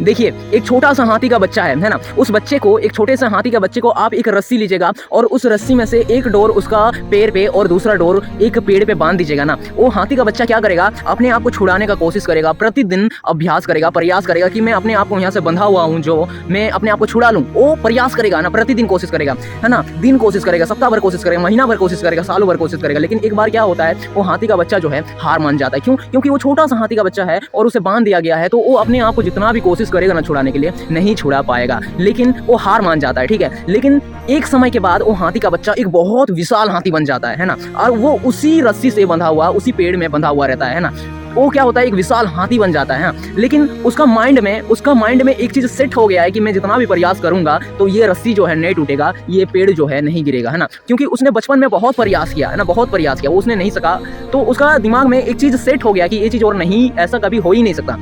देखिए, एक छोटा सा हाथी का बच्चा है ना? उस बच्चे को, एक छोटे से हाथी के बच्चे को आप एक रस्सी लीजिएगा और उस रस्सी में से एक डोर उसका पैर पे और दूसरा डोर एक पेड़ पे बांध दीजिएगा ना। वो हाथी का बच्चा क्या करेगा? अपने आप को छुड़ाने का कोशिश करेगा, प्रतिदिन अभ्यास करेगा, प्रयास करेगा कि मैं अपने आप को यहाँ से बंधा हुआ हूँ, जो मैं अपने आप को छुड़ा लूँ। वो प्रयास करेगा ना, प्रतिदिन कोशिश करेगा, है ना? दिन कोशिश करेगा, सप्ताह भर कोशिश करेगा, महीना भर कोशिश करेगा, सालों भर कोशिश करेगा। लेकिन एक बार क्या होता है, वो हाथी का बच्चा जो है हार मान जाता है। क्यों? क्योंकि वो छोटा सा हाथी का बच्चा है और उसे बांध दिया गया है, तो वो अपने आप को जितना भी कोशिश करेगा ना छुड़ाने के लिए, नहीं छुड़ा पाएगा, लेकिन वो हार मान जाता है। ठीक है, लेकिन एक समय के बाद वो हाथी का बच्चा एक बहुत विशाल हाथी बन जाता है ना? और वो उसी रस्सी से बंधा हुआ, उसी पेड़ में बंधा हुआ रहता है ना? वो क्या होता है, एक विशाल हाथी बन जाता है। लेकिन उसका माइंड में एक चीज सेट हो गया है कि मैं जितना भी प्रयास करूंगा तो ये रस्सी जो है नहीं टूटेगा, ये पेड़ जो है नहीं गिरेगा, है ना? क्योंकि उसने बचपन में बहुत प्रयास किया है ना, बहुत प्रयास किया, वो उसने नहीं सका, तो उसका दिमाग में एक चीज सेट हो गया कि ये चीज और नहीं, ऐसा कभी हो ही नहीं सकता।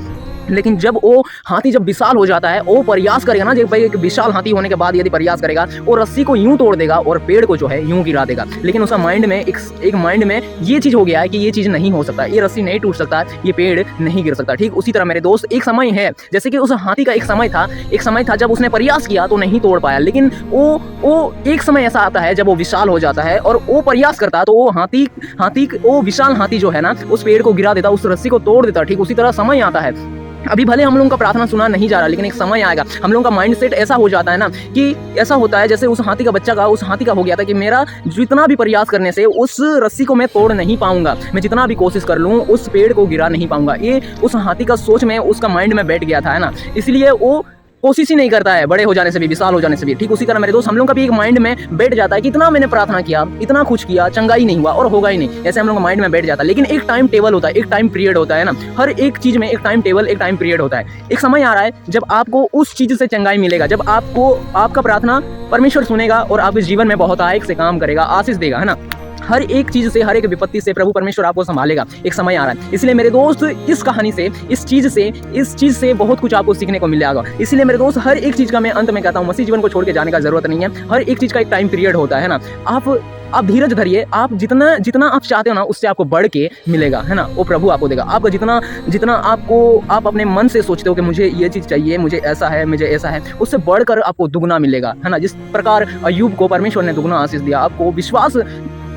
लेकिन जब वो हाथी जब विशाल हो जाता है, वो प्रयास करेगा ना, जब भाई एक विशाल हाथी होने के बाद यदि प्रयास करेगा, वो रस्सी को यूं तोड़ देगा और पेड़ को जो है यूं गिरा देगा। लेकिन उसका माइंड में एक माइंड में ये चीज हो गया है कि ये चीज नहीं हो सकता, ये रस्सी नहीं टूट सकता, ये पेड़ नहीं गिर सकता। ठीक उसी तरह मेरे दोस्त, एक समय है, जैसे कि उस हाथी का एक समय था जब उसने प्रयास किया तो नहीं तोड़ पाया। लेकिन वो एक समय ऐसा आता है जब वो विशाल हो जाता है और वो प्रयास करता है, तो वो विशाल हाथी जो है ना, उस पेड़ को गिरा देता, उस रस्सी को तोड़ देता। ठीक उसी तरह समय आता है, अभी भले हम लोगों का प्रार्थना सुना नहीं जा रहा, लेकिन एक समय आएगा हम लोगों का माइंडसेट ऐसा हो जाता है ना, कि ऐसा होता है जैसे उस हाथी का हो गया था कि मेरा जितना भी प्रयास करने से उस रस्सी को मैं तोड़ नहीं पाऊंगा, मैं जितना भी कोशिश कर लूं उस पेड़ को गिरा नहीं पाऊंगा। ये उस हाथी का सोच में, उसका माइंड में बैठ गया था, है ना? इसलिए वो कोशिश ही नहीं करता है, बड़े हो जाने से भी, विशाल हो जाने से भी। ठीक उसी तरह मेरे दोस्त, हम लोग का भी एक माइंड में बैठ जाता है कि इतना मैंने प्रार्थना किया, इतना कुछ किया, चंगा ही नहीं हुआ और होगा ही नहीं, ऐसे हम लोग का माइंड में बैठ जाता है। लेकिन एक टाइम टेबल होता है, एक टाइम पीरियड होता है ना, हर एक चीज में एक टाइम टेबल, एक टाइम पीरियड होता है। एक समय आ रहा है जब आपको उस चीज से चंगाई मिलेगा, जब आपको आपका प्रार्थना परमेश्वर सुनेगा और आपके जीवन में बहुत आयक से काम करेगा, आशीष देगा, है ना? हर एक चीज से, हर एक विपत्ति से प्रभु परमेश्वर आपको संभालेगा, एक समय आ रहा है। इसलिए मेरे दोस्त, इस कहानी से, इस चीज से बहुत कुछ आपको सीखने को मिलेगा। इसलिए मेरे दोस्त, हर एक चीज का मैं अंत में कहता हूँ, मसीह जीवन को छोड़ के जाने का जरूरत नहीं है। हर एक चीज का एक टाइम पीरियड होता है ना। आप धीरज धरिए, आप जितना आप चाहते हो ना, उससे आपको बढ़ के मिलेगा, है ना? वो प्रभु आपको देगा। आपका जितना आप अपने मन से सोचते हो कि मुझे ये चीज चाहिए, मुझे ऐसा है, उससे बढ़कर आपको दुगना मिलेगा, है ना? जिस प्रकार अय्यूब को परमेश्वर ने दुगना आशीष दिया, आपको विश्वास,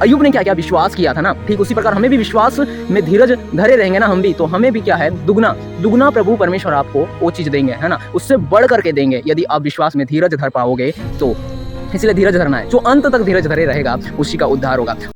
अय्यूब ने क्या विश्वास किया था ना, ठीक उसी प्रकार हमें भी विश्वास में धीरज धरे रहेंगे ना हम भी, तो हमें भी क्या है, दुगना प्रभु परमेश्वर आपको वो चीज देंगे, है ना? उससे बढ़ करके देंगे, यदि आप विश्वास में धीरज धर पाओगे तो। इसलिए धीरज धरना है, जो अंत तक धीरज धरे रहेगा उसी का उद्धार होगा।